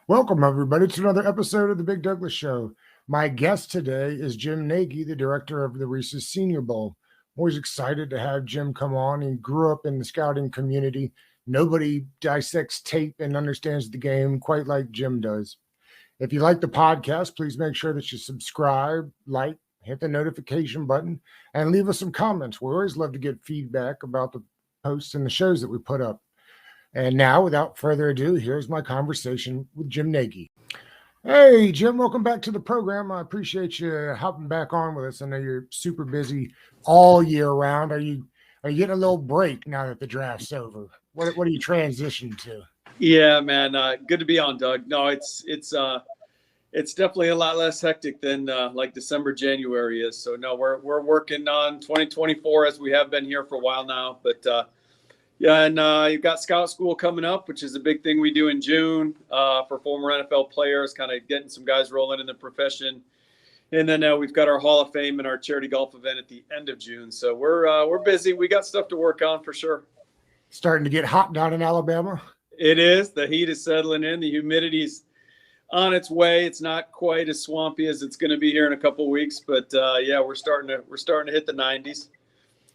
Welcome, everybody, to another episode of the Big Douglas Show. My guest today is Jim Nagy, the director of the Reese's Senior Bowl. I'm always excited to have Jim come on. He grew up in the scouting community. Nobody dissects tape and understands the game quite like Jim does. If you like the podcast, please make sure that you subscribe, like, hit the notification button, and leave us some comments. We always love to get feedback about the posts and the shows that we put up. And now, without further ado, here's my conversation with Jim Nagy. Hey, Jim, welcome back to the program. I appreciate you hopping back on with us. I know you're super busy all year round. Are you getting a little break now that the draft's over? What are you transitioning to? Yeah, man. Good to be on, Doug. No, it's definitely a lot less hectic than like December, January is. So no, we're working on 2024 as we have been here for a while now. But yeah, and you've got Scout School coming up, which is a big thing we do in June for former NFL players, kind of getting some guys rolling in the profession. And then we've got our Hall of Fame and our charity golf event at the end of June. So we're busy. We got stuff to work on for sure. Starting to get hot down in Alabama. It is. The heat is settling in. The humidity's on its way. It's not quite as swampy as it's going to be here in a couple of weeks, but yeah, we're starting to hit the 90s.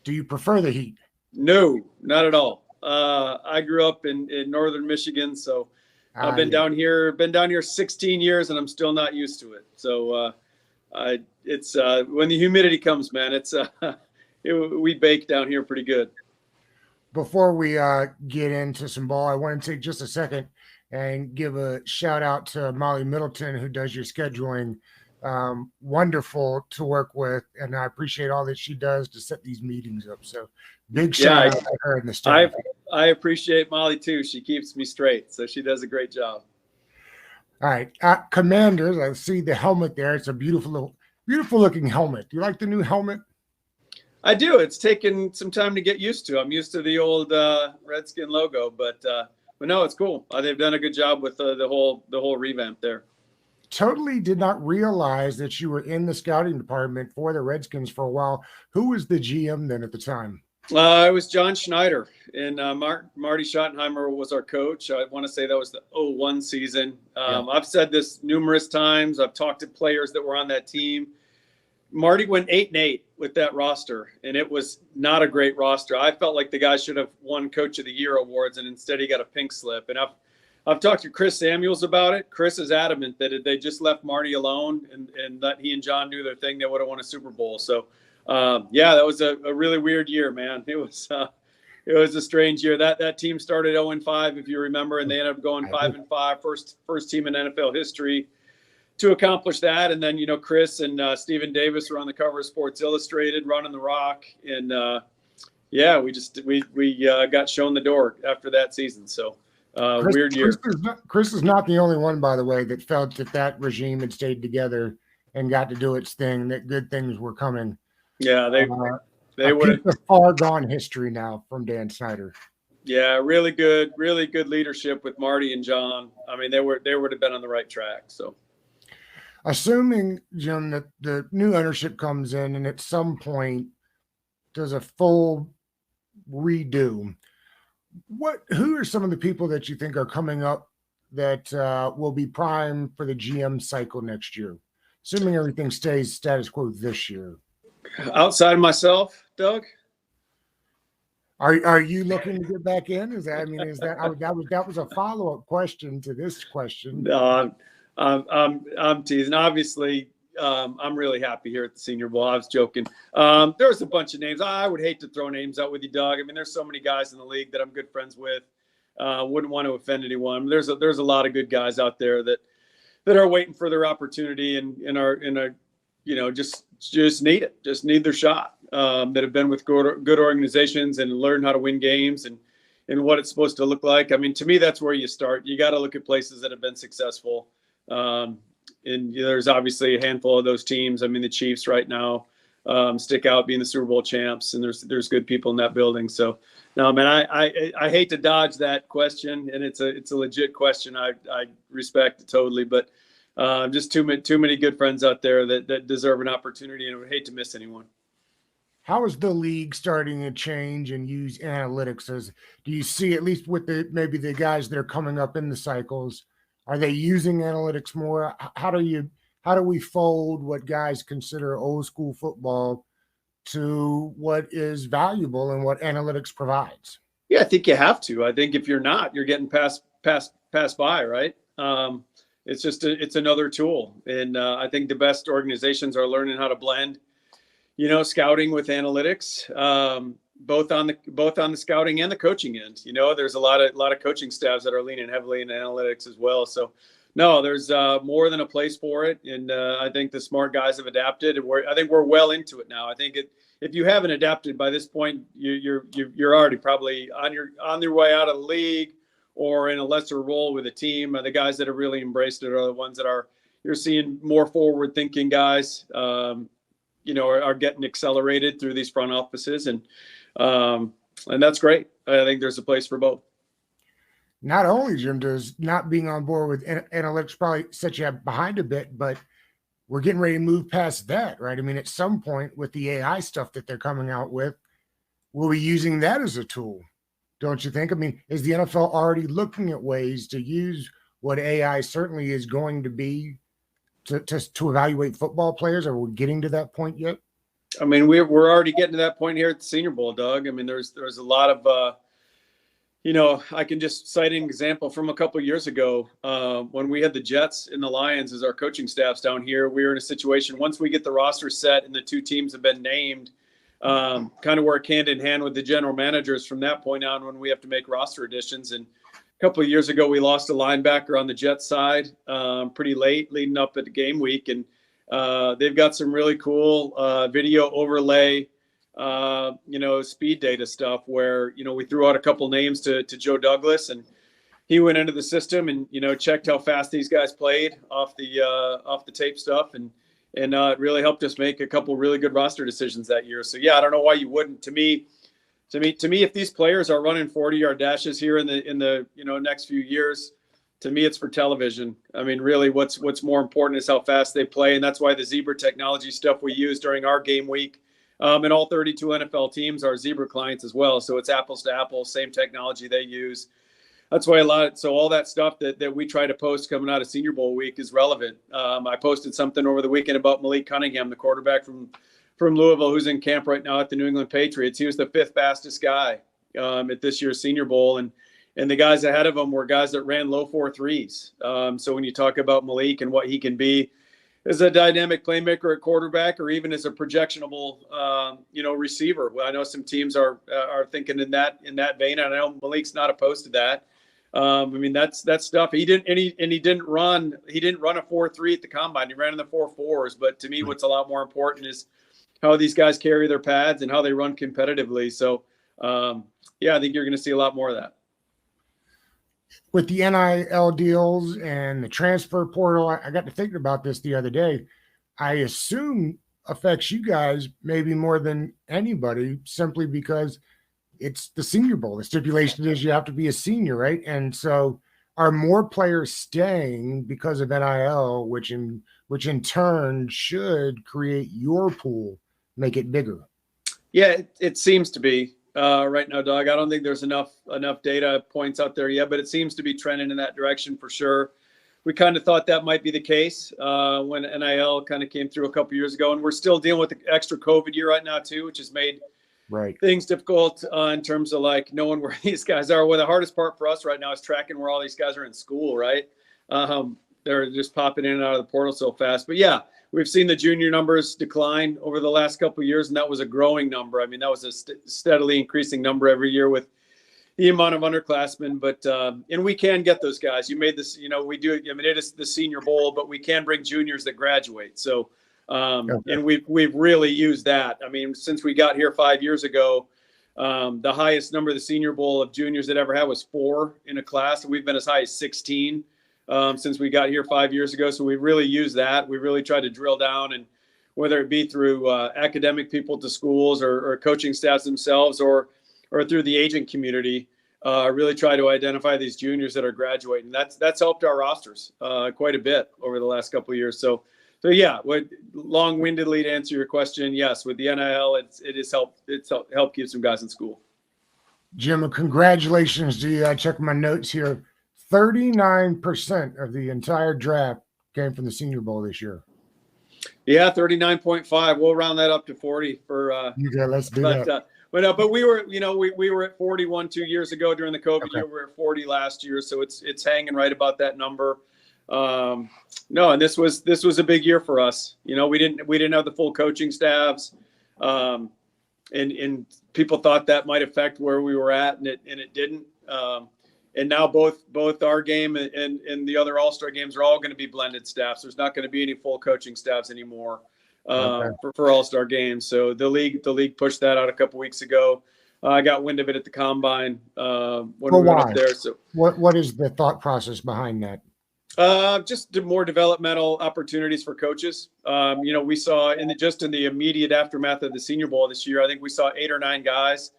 Do you prefer the heat? No, not at all. I grew up in northern Michigan, so I've been down here 16 years, and I'm still not used to it. So it's when the humidity comes, man, we bake down here pretty good. Before we get into some ball, I want to take just a second and give a shout out to Molly Middleton, who does your scheduling. Wonderful to work with, and I appreciate all that she does to set these meetings up. So big shout out to her in the staff. I appreciate Molly too. She keeps me straight, so she does a great job. All right, Commanders. I see the helmet there. It's a beautiful looking helmet. Do you like the new helmet? I do. It's taken some time to get used to. I'm used to the old Redskin logo, but no, it's cool. They've done a good job with the whole revamp there. Totally did not realize that you were in the scouting department for the Redskins for a while. Who was the GM then at the time? It was John Schneider, and Marty Schottenheimer was our coach. I want to say that was the 2001 season. I've said this numerous times. I've talked to players that were on that team. Marty went 8-8 with that roster, and it was not a great roster. I felt like the guy should have won Coach of the Year awards, and instead he got a pink slip. And I've talked to Chris Samuels about it. Chris is adamant that if they just left Marty alone and let he and John do their thing, they would have won a Super Bowl. So, yeah, that was a really weird year, man. It was a strange year. That team started 0-5, if you remember, and they ended up going 5-5, first team in NFL history to accomplish that. And then, Chris and Stephen Davis were on the cover of Sports Illustrated, running the rock. And, yeah, we got shown the door after that season. So weird year. Chris is not the only one, by the way, that felt that regime had stayed together and got to do its thing, that good things were coming. Yeah, they would have a far gone history now from Dan Snyder. Yeah, really good leadership with Marty and John. I mean, they would have been on the right track. So, assuming, Jim, that the new ownership comes in and at some point does a full redo, who are some of the people that you think are coming up that will be prime for the GM cycle next year, assuming everything stays status quo this year? Outside of myself, Doug? Are you looking to get back in? That was a follow-up question to this question. No, I'm teasing. Obviously, I'm really happy here at the Senior Bowl. I was joking. There's a bunch of names. I would hate to throw names out with you, Doug. I mean, there's so many guys in the league that I'm good friends with. Wouldn't want to offend anyone. There's a lot of good guys out there that are waiting for their opportunity and are just need it. Just need their shot. That have been with good organizations and learn how to win games and what it's supposed to look like. I mean, to me, that's where you start. You got to look at places that have been successful. And there's obviously a handful of those teams. I mean, the Chiefs right now stick out being the Super Bowl champs, and there's good people in that building. So, no, man, I hate to dodge that question, and it's a legit question. I respect it totally, but just too many good friends out there that deserve an opportunity, and I would hate to miss anyone. How is the league starting to change and use analytics? Do you see, at least with maybe the guys that are coming up in the cycles, Are they using analytics more? How do we fold what guys consider old school football to what is valuable and what analytics provides? Yeah, I think you have to. I think if you're not, you're getting passed by, right? It's another tool, and I think the best organizations are learning how to blend, scouting with analytics, both on the scouting and the coaching end. There's a lot of coaching staffs that are leaning heavily into analytics as well. So, no, there's more than a place for it, and I think the smart guys have adapted, and I think we're well into it now. I think if you haven't adapted by this point, you're already probably on your way out of the league or in a lesser role with a team. The guys that have really embraced it are the ones that you're seeing more forward thinking guys. Are getting accelerated through these front offices, and that's great. I think there's a place for both. Not only, Jim, does not being on board with analytics probably set you behind a bit, but we're getting ready to move past that, right? I mean, at some point with the AI stuff that they're coming out with, we'll be using that as a tool, don't you think? I mean, is the NFL already looking at ways to use what AI certainly is going to be to evaluate football players? Are we getting to that point yet? I mean, we're already getting to that point here at the Senior Bowl, Doug. I mean, there's a lot of I can just cite an example from a couple of years ago when we had the Jets and the Lions as our coaching staffs down here. We were in a situation once we get the roster set and the two teams have been named, kind of work hand in hand with the general managers from that point on when we have to make roster additions. And a couple of years ago, we lost a linebacker on the Jets side pretty late, leading up at the game week, and they've got some really cool video overlay. Speed data stuff where, we threw out a couple names to Joe Douglas, and he went into the system and, checked how fast these guys played off the tape stuff. And it really helped us make a couple really good roster decisions that year. So, yeah, I don't know why you wouldn't. To me, if these players are running 40-yard dashes here in the next few years, to me, it's for television. I mean, really what's more important is how fast they play. And that's why the Zebra technology stuff we use during our game week, and all 32 NFL teams are Zebra clients as well. So it's apples to apples, same technology they use. That's why all that stuff that we try to post coming out of Senior Bowl week is relevant. I posted something over the weekend about Malik Cunningham, the quarterback from Louisville, who's in camp right now at the New England Patriots. He was the fifth fastest guy at this year's Senior Bowl. And the guys ahead of him were guys that ran low 4.3s. So when you talk about Malik and what he can be as a dynamic playmaker at quarterback, or even as a projectionable, receiver. Well, I know some teams are thinking in that vein. And I know Malik's not opposed to that. I mean, that's stuff. He didn't run a 4.3 at the combine. He ran in the 4.4s. But to me, what's a lot more important is how these guys carry their pads and how they run competitively. So, I think you're going to see a lot more of that. With the NIL deals and the transfer portal, I got to thinking about this the other day. I assume affects you guys maybe more than anybody, simply because it's the Senior Bowl. The stipulation is you have to be a senior, right? And so are more players staying because of NIL, which in turn should create your pool, make it bigger? Yeah, it seems to be. Right now, Doug, I don't think there's enough data points out there yet, but it seems to be trending in that direction for sure. We kind of thought that might be the case when NIL kind of came through a couple years ago, and we're still dealing with the extra COVID year right now too, which has made things difficult in terms of like knowing where these guys are. Well, the hardest part for us right now is tracking where all these guys are in school, right? They're just popping in and out of the portal so fast. But yeah, we've seen the junior numbers decline over the last couple of years, and that was a growing number. I mean, that was a steadily increasing number every year with the amount of underclassmen. But and we can get those guys. You made this, we do. I mean, it is the Senior Bowl, but we can bring juniors that graduate. So, and we've really used that. I mean, since we got here 5 years ago, the highest number of the Senior Bowl of juniors that ever had was 4 in a class, and we've been as high as 16. Since we got here 5 years ago. So we really use that. We really try to drill down, and whether it be through academic people to schools or coaching staffs themselves or through the agent community, really try to identify these juniors that are graduating. That's helped our rosters quite a bit over the last couple of years. So yeah, long-windedly to answer your question, yes, with the NIL, it's helped keep some guys in school. Jim, congratulations to you. I checked my notes here. 39% of the entire draft came from the Senior Bowl this year. Yeah, 39.5. We'll round that up to 40 for let's do that. But we were, we were at 41 2 years ago during the COVID year. We were at 40 last year, so it's hanging right about that number. No, and this was a big year for us. We didn't have the full coaching staffs, and people thought that might affect where we were at, and it didn't. And now both our game and the other All-Star games are all going to be blended staffs. There's not going to be any full coaching staffs anymore for All-Star games. So the league pushed that out a couple weeks ago. I got wind of it at the combine when we went up there. So what is the thought process behind that? Just more developmental opportunities for coaches. We saw in the immediate aftermath of the Senior Bowl this year, I think we saw 8 or 9 guys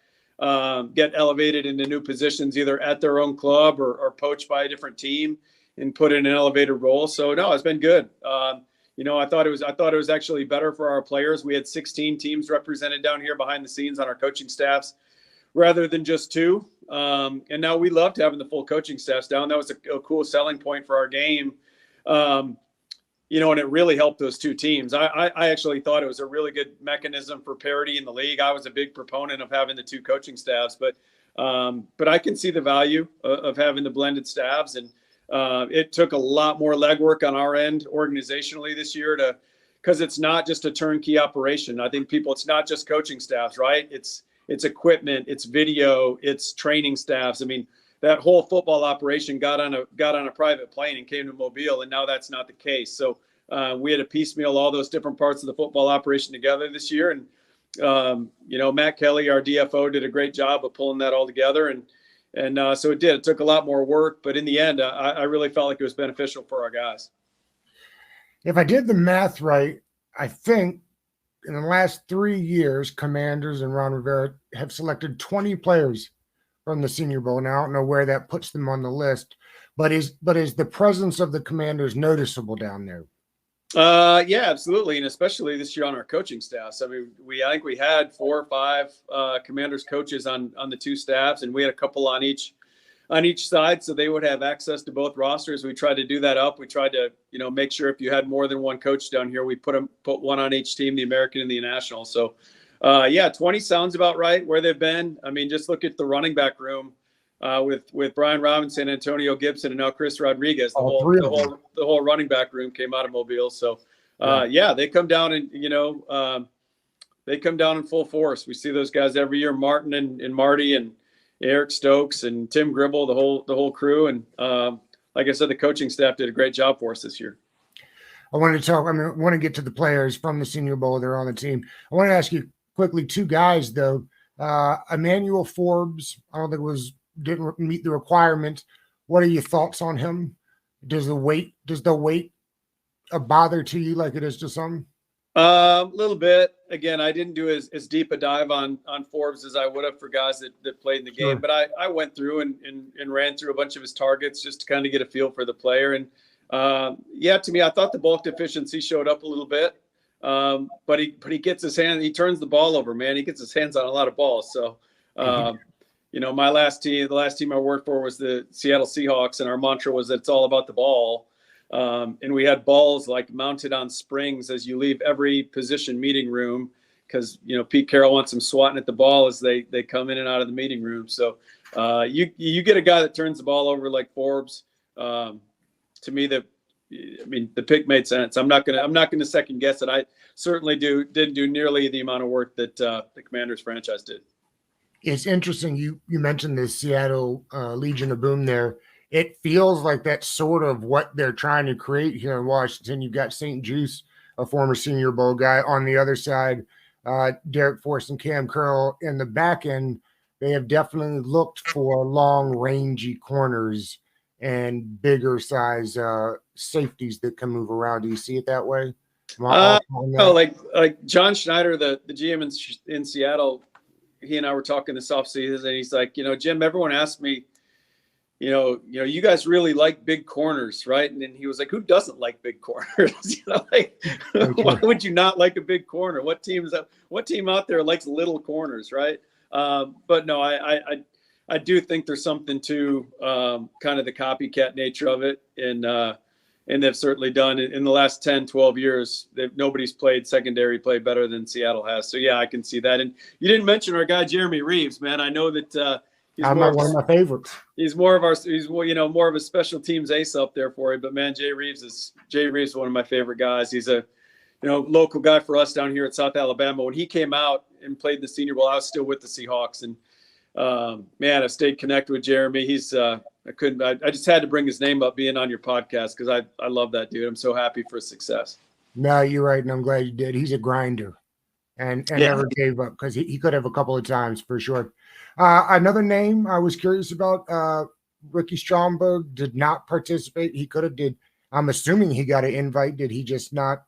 get elevated into new positions, either at their own club or poached by a different team and put in an elevated role. So no, it's been good. I thought it was actually better for our players. We had 16 teams represented down here behind the scenes on our coaching staffs rather than just 2. And now we loved having the full coaching staffs down. That was a cool selling point for our game. And it really helped those 2 teams. I actually thought it was a really good mechanism for parity in the league. I was a big proponent of having the 2 coaching staffs, but I can see the value of having the blended staffs. And it took a lot more legwork on our end organizationally this year because it's not just a turnkey operation. I think it's not just coaching staffs, right? It's equipment, it's video, it's training staffs. I mean, that whole football operation got on a private plane and came to Mobile, and now that's not the case. So we had to piecemeal all those different parts of the football operation together this year. And Matt Kelly, our DFO, did a great job of pulling that all together. And so it did. It took a lot more work, but in the end, I really felt like it was beneficial for our guys. If I did the math right, I think in the last 3 years, Commanders and Ron Rivera have selected 20 players from the Senior Bowl. Now, I don't know where that puts them on the list, but is the presence of the Commanders noticeable down there? Yeah, absolutely, and especially this year on our coaching staffs. I mean, I think we had 4 or 5 Commanders coaches on the 2 staffs, and we had a couple on each side, so they would have access to both rosters. We tried to do that up. We tried to make sure if you had more than one coach down here, we put one on each team, the American and the National. So. 20 sounds about right where they've been. I mean, just look at the running back room with Brian Robinson, Antonio Gibson, and now Chris Rodriguez. The whole running back room came out of Mobile. So, they come down and they come down in full force. We see those guys every year: Martin and Marty and Eric Stokes and Tim Gribble, the whole crew. And like I said, the coaching staff did a great job for us this year. I want to get to the players from the Senior Bowl. They're on the team. I want to ask you quickly 2 guys though. Emmanuel Forbes, I don't think didn't meet the requirement. What are your thoughts on him? Does the weight a bother to you like it is to some? A little bit. Again, I didn't do as deep a dive on Forbes as I would have for guys that played in the game, but I went through and ran through a bunch of his targets just to kind of get a feel for the player. And to me, I thought the bulk deficiency showed up a little bit. But he gets his hand, he turns the ball over, man. He gets his hands on a lot of balls. So, the last team I worked for was the Seattle Seahawks, and our mantra was that it's all about the ball. And we had balls like mounted on springs as you leave every position meeting room, because, Pete Carroll wants them swatting at the ball as they come in and out of the meeting room. So, you get a guy that turns the ball over like Forbes. To me, the pick made sense. I'm not gonna second guess it. I certainly didn't do nearly the amount of work that the Commanders franchise did. It's interesting. You mentioned the Seattle Legion of Boom there. It feels like that's sort of what they're trying to create here in Washington. You've got St. Juice, a former Senior Bowl guy, on the other side. Derek Force and Cam Curl in the back end. They have definitely looked for long, rangy corners and bigger size safeties that can move around. Do you see it that way? Like John Schneider, the GM in Seattle, he and I were talking this offseason, and he's like, Jim, everyone asked me, you guys really like big corners, right? And then he was like, who doesn't like big corners? Why would you not like a big corner? What team out there likes little corners, right? But no, I do think there's something to kind of the copycat nature of it. And they've certainly done it in the last 10, 12 years. Nobody's played secondary play better than Seattle has. So, yeah, I can see that. And you didn't mention our guy, Jeremy Reeves, man. I know that he's one of my favorites. He's more of more of a special teams ace up there for him. But, man, Jay Reeves is one of my favorite guys. He's a local guy for us down here at South Alabama. When he came out and played the Senior Bowl, I was still with the Seahawks. And, man, I stayed connected with Jeremy. He's I just had to bring his name up being on your podcast because I love that dude. I'm so happy for his success. No, you're right, and I'm glad you did. He's a grinder and never gave up because he could have a couple of times for sure. Another name I was curious about, Ricky Stromberg did not participate. He could have did. I'm assuming he got an invite. Did he just not?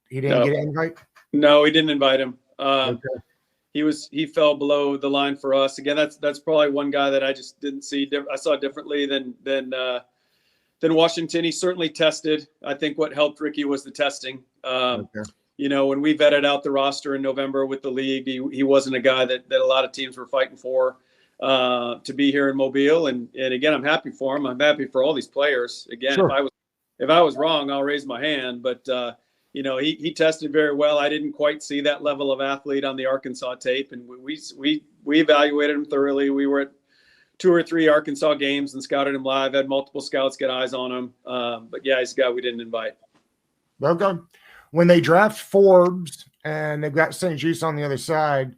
He didn't get an invite? No, we didn't invite him. Okay. He fell below the line for us. Again, that's probably one guy that I just didn't see. I saw differently than Washington. He certainly tested. I think what helped Ricky was the testing. When we vetted out the roster in November with the league, he wasn't a guy that a lot of teams were fighting for to be here in Mobile. And again, I'm happy for him. I'm happy for all these players. Again, sure. If I was wrong, I'll raise my hand. But he tested very well. I didn't quite see that level of athlete on the Arkansas tape, and we evaluated him thoroughly. We were at 2 or 3 Arkansas games and scouted him live. Had multiple scouts get eyes on him. But yeah, he's a guy we didn't invite. Okay. When they draft Forbes and they've got St. Juste on the other side,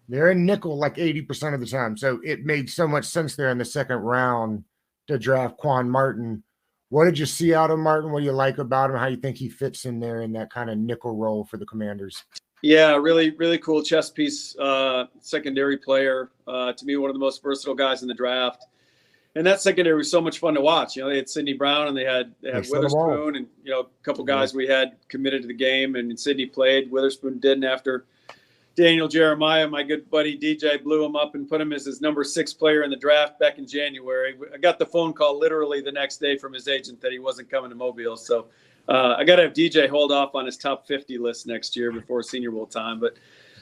they're in nickel like 80% of the time. So it made so much sense there in the second round to draft Quan Martin. What did you see out of Martin? What do you like about him? How you think he fits in there in that kind of nickel role for the Commanders? Yeah, really, really cool chess piece, secondary player. To me, one of the most versatile guys in the draft. And that secondary was so much fun to watch. They had Sidney Brown and they had Witherspoon and, a couple guys we had committed to the game. And Sidney played. Witherspoon didn't after Daniel Jeremiah, my good buddy DJ, blew him up and put him as his number 6 player in the draft back in January. I got the phone call literally the next day from his agent that he wasn't coming to Mobile. So I got to have DJ hold off on his top 50 list next year before Senior Bowl time. But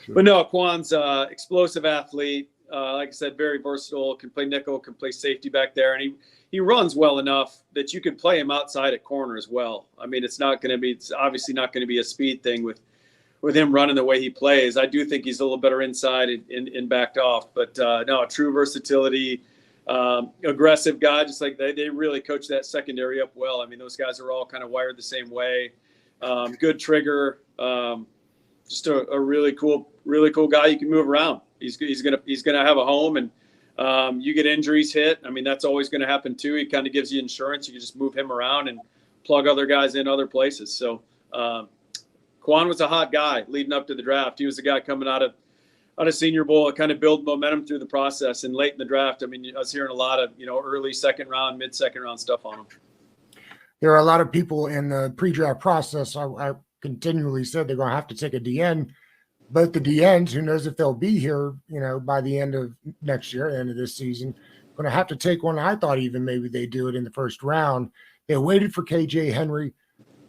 no, Quan's explosive athlete. Like I said, very versatile, can play nickel, can play safety back there. And he runs well enough that you can play him outside at corner as well. I mean, it's obviously not going to be a speed thing with him running the way he plays. I do think he's a little better inside and backed off. But no, true versatility, aggressive guy, just like they really coach that secondary up well. I mean, those guys are all kind of wired the same way. Good trigger, just a really cool guy you can move around. He's gonna have a home, and you get injuries hit. I mean, that's always going to happen too. He kind of gives you insurance. You can just move him around and plug other guys in other places. So Quan was a hot guy leading up to the draft. He was the guy coming out of Senior Bowl, kind of build momentum through the process. And late in the draft, I mean, I was hearing a lot of early second round, mid second round stuff on him. There are a lot of people in the pre-draft process. I continually said they're going to have to take a DN. But the DNs, who knows if they'll be here, by the end of next year, end of this season, going to have to take one. I thought even maybe they do it in the first round. They waited for KJ Henry,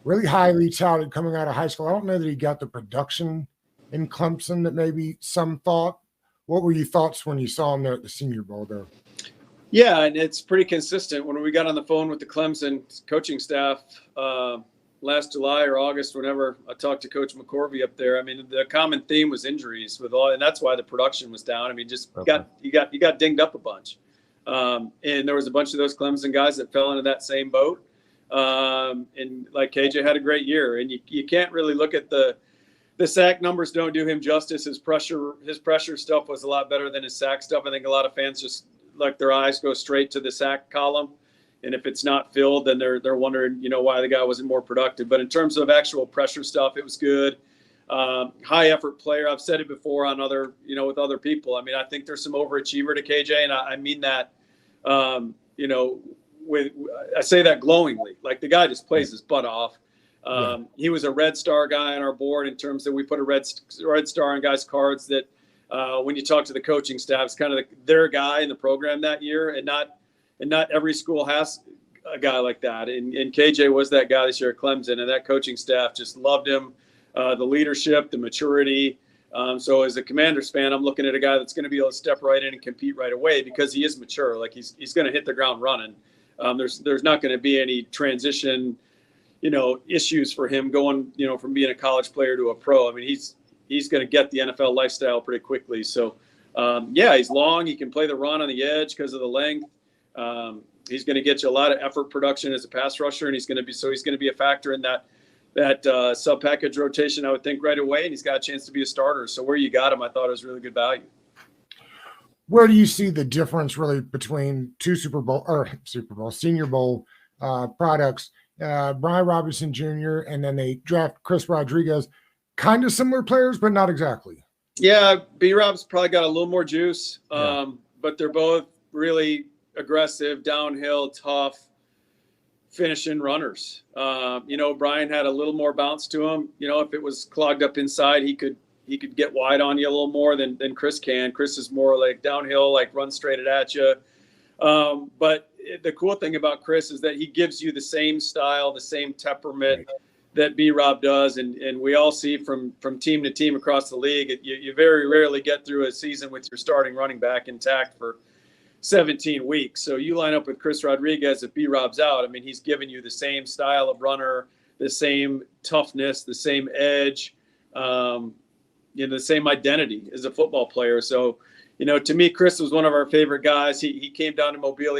really highly touted coming out of high school. I don't know that he got the production in Clemson that maybe some thought. What were your thoughts when you saw him there at the Senior Bowl, though? Yeah, and it's pretty consistent. When we got on the phone with the Clemson coaching staff last July or August, whenever I talked to Coach McCorvey up there, I mean, the common theme was injuries and that's why the production was down. I mean, just you got dinged up a bunch, and there was a bunch of those Clemson guys that fell into that same boat. And like KJ had a great year, and you can't really look at the sack numbers don't do him justice. His pressure stuff was a lot better than his sack stuff. I think a lot of fans just let their eyes go straight to the sack column. And if it's not filled, then they're wondering, why the guy wasn't more productive. But in terms of actual pressure stuff, it was good. High effort player. I've said it before on other, with other people. I mean, I think there's some overachiever to KJ, and I mean that, I say that glowingly. Like the guy just plays his butt off. He was a Red Star guy on our board in terms that we put a Red Star on guys' cards that when you talk to the coaching staff, it's kind of their guy in the program that year, and not every school has a guy like that. And KJ was that guy this year at Clemson, and that coaching staff just loved him. The leadership, the maturity, So as a Commanders fan, I'm looking at a guy that's going to be able to step right in and compete right away because he is mature. Like he's going to hit the ground running. There's not going to be any transition, issues for him going, from being a college player to a pro. I mean, he's going to get the NFL lifestyle pretty quickly. So, he's long. He can play the run on the edge because of the length. He's going to get you a lot of effort production as a pass rusher, and he's going to be a factor in that sub package rotation, I would think, right away. And he's got a chance to be a starter. So where you got him, I thought it was really good value. Where do you see the difference really between two Senior Bowl products? Brian Robinson Jr. and then they draft Chris Rodriguez, kind of similar players, but not exactly. Yeah, B-Rob's probably got a little more juice, but they're both really aggressive, downhill, tough, finishing runners. Brian had a little more bounce to him. If it was clogged up inside, he could get wide on you a little more than Chris can. Chris is more like downhill, like run straight at you. But the cool thing about Chris is that he gives you the same style, the same temperament that B-Rob does. And we all see from team to team across the league, you very rarely get through a season with your starting running back intact for 17 weeks. So you line up with Chris Rodriguez if B-Rob's out. I mean, he's giving you the same style of runner, the same toughness, the same edge, the same identity as a football player. So, to me, Chris was one of our favorite guys. He came down to Mobile.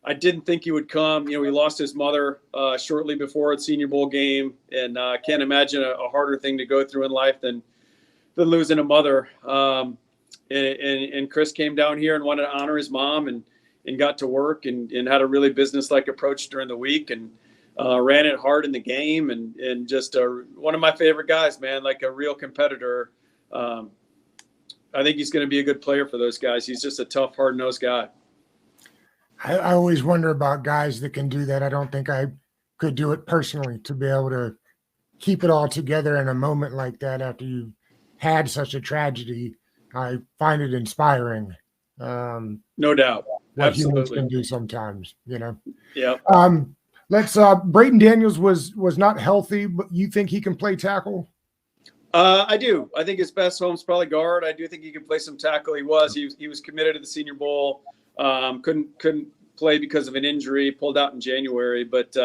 I didn't think he would come. He lost his mother shortly before the Senior Bowl game, and I can't imagine a harder thing to go through in life than losing a mother. And Chris came down here and wanted to honor his mom and got to work and had a really business-like approach during the week and ran it hard in the game and just one of my favorite guys, man, like a real competitor. I think he's going to be a good player for those guys. He's just a tough, hard-nosed guy. I always wonder about guys that can do that. I don't think I could do it personally to be able to keep it all together in a moment like that after you've had such a tragedy. I find it inspiring. No doubt. What Absolutely. humans can do sometimes, Yeah. Braden Daniels was not healthy, but you think he can play tackle? I do. I think his best home's probably guard. I do think he can play some tackle. He was committed to the Senior Bowl. Couldn't play because of an injury, pulled out in January, but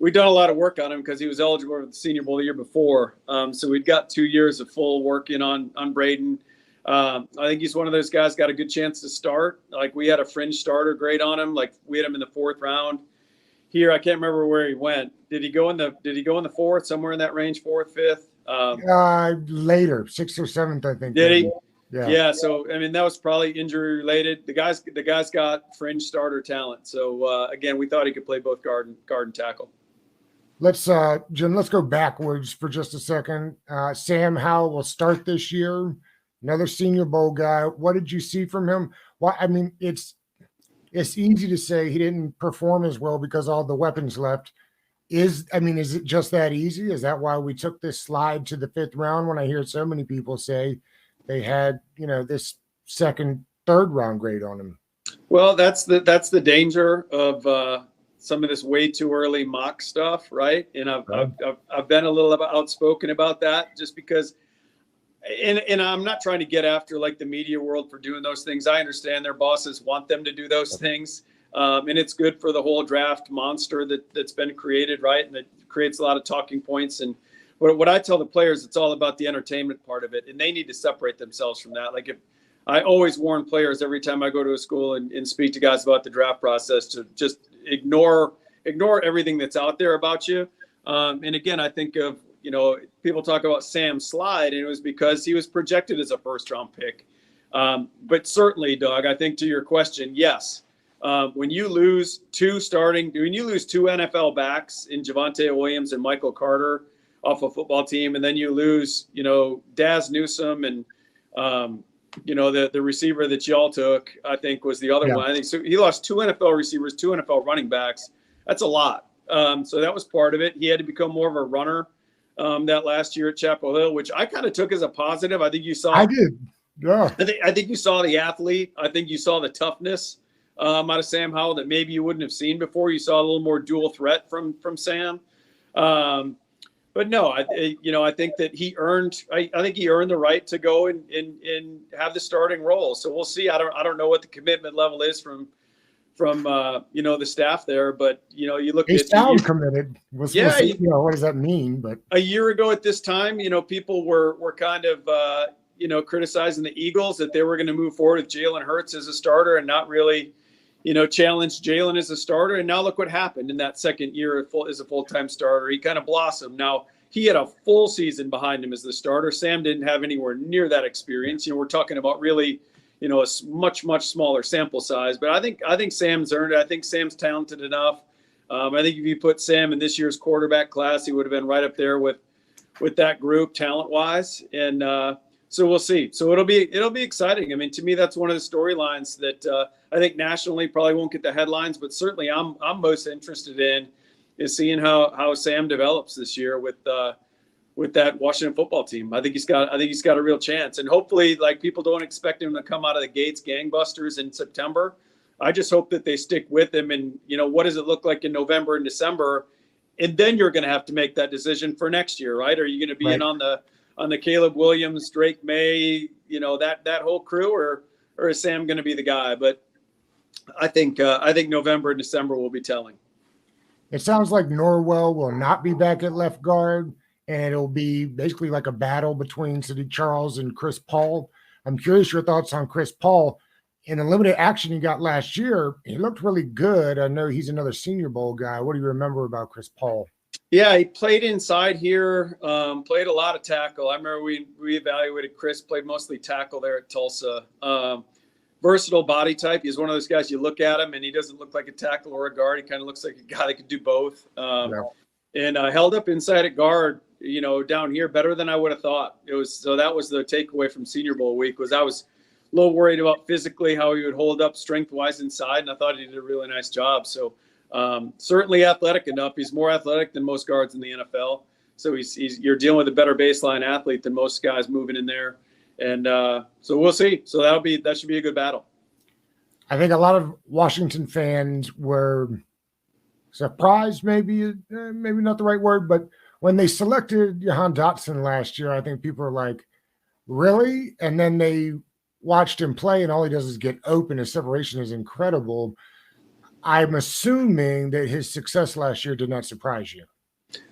we've done a lot of work on him because he was eligible for the Senior Bowl the year before. So we've got 2 years of full work in on Braden. I think he's one of those guys got a good chance to start. Like we had a fringe starter grade on him. Like we had him in the 4th round. Here, I can't remember where he went. Did he go in the 4th, somewhere in that range, 4th, 5th? Later, 6th or 7th, I think. Did he? Yeah. So I mean, that was probably injury related. The guy's got fringe starter talent. So again, we thought he could play both guard and tackle. Let's Jim. Let's go backwards for just a second. Sam Howell will start this year. Another Senior Bowl guy. What did you see from him? Well, I mean, it's easy to say he didn't perform as well because all the weapons left. Is it just that easy? Is that why we took this slide to the 5th round when I hear so many people say they had, this 2nd, 3rd round grade on him? Well, that's the danger of some of this way too early mock stuff, right? And I've been a little outspoken about that just because, and I'm not trying to get after like the media world for doing those things. I understand their bosses want them to do those things. And it's good for the whole draft monster that's been created, right? And it creates a lot of talking points. And what I tell the players, it's all about the entertainment part of it. And they need to separate themselves from that. Like I always warn players every time I go to a school and speak to guys about the draft process to just ignore everything that's out there about you. And again, I think of, people talk about Sam's slide, and it was because he was projected as a 1st-round pick. But certainly, Doug, I think to your question, yes. When you lose 2 NFL backs in Javonte Williams and Michael Carter off a football team, and then you lose, Daz Newsome and, the receiver that y'all took, I think was the other one. I think so. He lost 2 NFL receivers, 2 NFL running backs. That's a lot. So that was part of it. He had to become more of a runner that last year at Chapel Hill, which I kind of took as a positive. I think you saw. I did. Yeah. I think you saw the athlete. I think you saw the toughness out of Sam Howell that maybe you wouldn't have seen before. You saw a little more dual threat from Sam. But but no, I think that he earned. I think he earned the right to go and have the starting role. So we'll see. I don't know what the commitment level is from the staff there, but you look They at sound committed. We'll see, what does that mean? But a year ago at this time, people were kind of criticizing the Eagles that they were going to move forward with Jalen Hurts as a starter and not really challenge Jalen as a starter. And now look what happened in that second year as a full-time starter. He kind of blossomed. Now he had a full season behind him as the starter. Sam didn't have anywhere near that experience. We're talking about really, a much, much smaller sample size, but I think Sam's earned it. I think Sam's talented enough. I think if you put Sam in this year's quarterback class, he would have been right up there with that group talent wise. And so we'll see. So it'll be exciting. I mean, to me, that's one of the storylines that I think nationally probably won't get the headlines, but certainly I'm most interested in is seeing how Sam develops this year with that Washington football team. I think he's got a real chance, and hopefully, like, people don't expect him to come out of the gates gangbusters in September. I just hope that they stick with him, and what does it look like in November and December, and then you're going to have to make that decision for next year, right? Are you going to be in on the Caleb Williams, Drake May, that whole crew, or is Sam going to be the guy? But I think November and December will be telling. It sounds like Norwell will not be back at left guard, and it'll be basically like a battle between Sadiq Charles and Chris Paul. I'm curious your thoughts on Chris Paul. In the limited action he got last year, he looked really good. I know he's another Senior Bowl guy. What do you remember about Chris Paul? Yeah, he played inside here, played a lot of tackle. I remember we evaluated Chris, played mostly tackle there at Tulsa. Versatile body type. He's one of those guys, you look at him and he doesn't look like a tackle or a guard. He kind of looks like a guy that could do both. And held up inside at guard, down here better than I would have thought. So that was the takeaway from Senior Bowl week, was I was a little worried about physically how he would hold up strength-wise inside, and I thought he did a really nice job. So certainly athletic enough. He's more athletic than most guards in the NFL. So you're dealing with a better baseline athlete than most guys moving in there. And so we'll see. So that should be a good battle. I think a lot of Washington fans were surprised, maybe not the right word, but when they selected Jahan Dotson last year, I think people were like, really? And then they watched him play, and all he does is get open. His separation is incredible. I'm assuming that his success last year did not surprise you.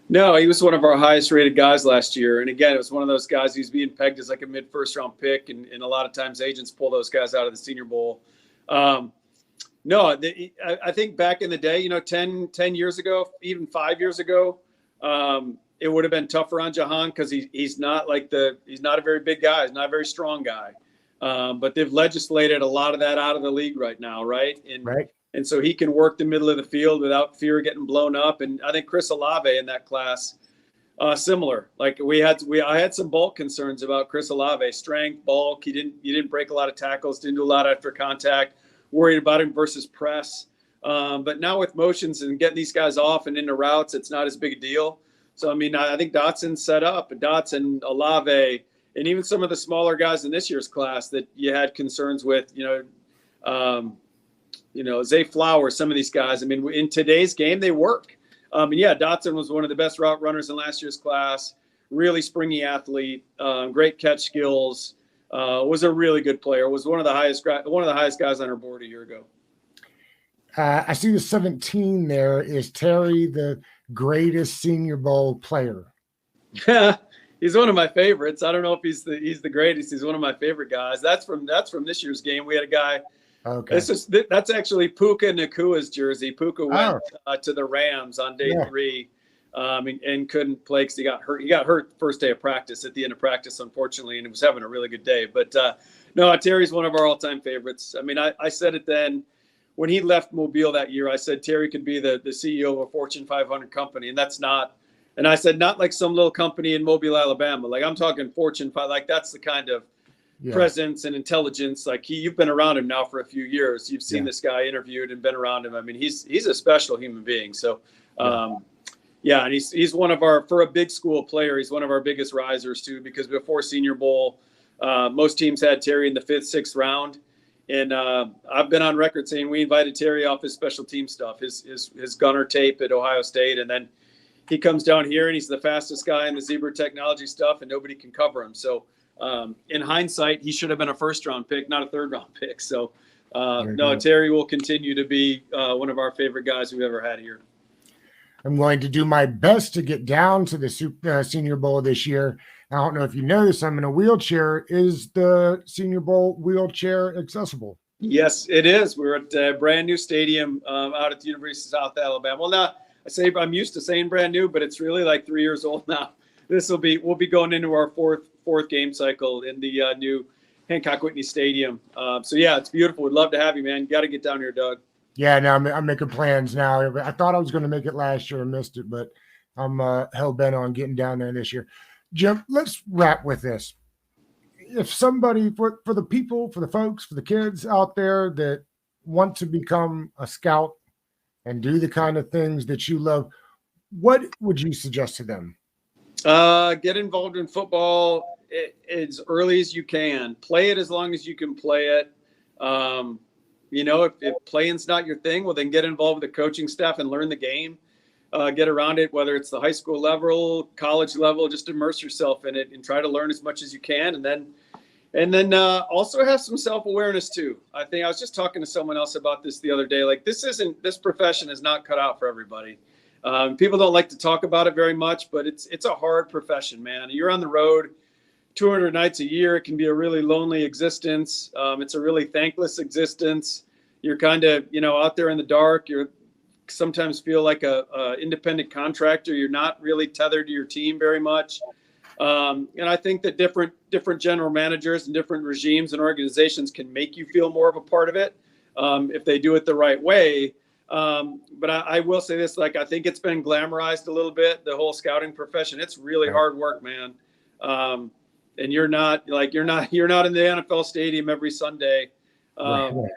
No, he was one of our highest rated guys last year. And again, it was one of those guys who's being pegged as like a mid-first round pick. And a lot of times agents pull those guys out of the Senior Bowl. I think back in the day, 10 years ago, even 5 years ago, it would have been tougher on Jahan because he's not a very big guy. He's not a very strong guy. But they've legislated a lot of that out of the league right now, right? And so he can work the middle of the field without fear of getting blown up. And I think Chris Olave in that class, similar. Like I had some bulk concerns about Chris Olave, strength, bulk. He didn't break a lot of tackles, didn't do a lot after contact. Worried about him versus press. But now with motions and getting these guys off and into routes, it's not as big a deal. So, I mean, I think Dotson's set up. Dotson, Olave, and even some of the smaller guys in this year's class that you had concerns with, Zay Flowers, some of these guys. I mean, in today's game, they work. Dotson was one of the best route runners in last year's class. Really springy athlete, great catch skills. Was a really good player. Was one of the highest guys on our board a year ago. I see the 17 there. Is Terry the greatest Senior Bowl player? He's one of my favorites. I don't know if he's the greatest. He's one of my favorite guys. That's from this year's game. We had a guy. Okay. That's actually Puka Nakua's jersey. Puka went to the Rams on day 3, and couldn't play because he got hurt. He got hurt first day of practice at the end of practice, unfortunately, and he was having a really good day. But no, Terry's one of our all-time favorites. I mean, I said it then when he left Mobile that year. I said Terry could be the CEO of a Fortune 500 company, and that's not. And I said not like some little company in Mobile, Alabama. Like I'm talking Fortune 5. Like that's the kind of presence and intelligence. Like you've been around him now for a few years. You've seen this guy interviewed and been around him. I mean, he's a special human being. So, and he's one of our, for a big school player, he's one of our biggest risers too, because before Senior Bowl, most teams had Terry in the 5th, 6th round. And I've been on record saying we invited Terry off his special team stuff, his gunner tape at Ohio State. And then he comes down here and he's the fastest guy in the zebra technology stuff, and nobody can cover him. So in hindsight, he should have been a first-round pick, not a third-round pick. So no, Terry will continue to be one of our favorite guys we've ever had here. I'm going to do my best to get down to the Senior Bowl this year. I don't know if you know this, I'm in a wheelchair. Is the Senior Bowl wheelchair accessible? Yes, it is. We're at a brand new stadium out at the University of South Alabama. Well, now I'm used to saying brand new, but it's really like 3 years old now. We'll be going into our fourth game cycle in the new Hancock Whitney Stadium. So yeah, it's beautiful. We'd love to have you, man. You got to get down here, Doug. Yeah, no, I'm making plans now. I thought I was going to make it last year and missed it, but I'm hell bent on getting down there this year. Jim, let's wrap with this. If somebody, for the people, for the folks, for the kids out there that want to become a scout and do the kind of things that you love, what would you suggest to them? Get involved in football as early as you can. Play it as long as you can play it. If playing's not your thing, well, then get involved with the coaching staff and learn the game. Get around it, whether it's the high school level, college level, just immerse yourself in it and try to learn as much as you can. And then also have some self-awareness too. I think I was just talking to someone else about this the other day. Like this profession is not cut out for everybody. People don't like to talk about it very much, but it's a hard profession, man. You're on the road 200 nights a year. It can be a really lonely existence. It's a really thankless existence. You're kind of, out there in the dark. You're sometimes feel like a independent contractor. You're not really tethered to your team very much. And I think that different general managers and different regimes and organizations can make you feel more of a part of it if they do it the right way. But I will say this, I think it's been glamorized a little bit, the whole scouting profession. It's really hard work, man. And you're not in the NFL stadium every Sunday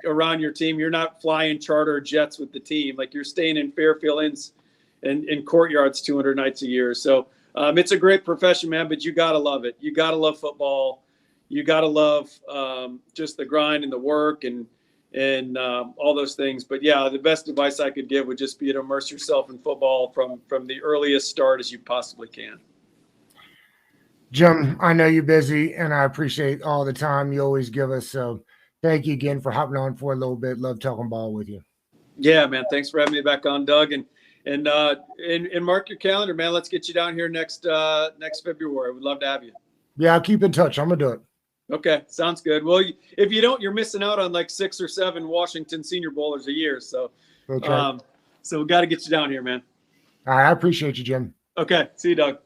around your team. You're not flying charter jets with the team. You're staying in Fairfield Inns and in courtyards 200 nights a year. So it's a great profession, man, but you got to love it. You got to love football. You got to love just the grind and the work and all those things. But yeah, the best advice I could give would just be to immerse yourself in football from the earliest start as you possibly can. Jim, I know you're busy and I appreciate all the time you always give us. So thank you again for hopping on for a little bit. Love talking ball with you. Yeah, man. Thanks for having me back on, Doug. And mark your calendar, man. Let's get you down here next February. We'd love to have you. Yeah, I'll keep in touch. I'm gonna do it. Okay, sounds good. Well, if you don't, you're missing out on 6 or 7 Washington Senior Bowlers a year. So, okay. So we got to get you down here, man. All right, I appreciate you, Jim. Okay, see you, Doug.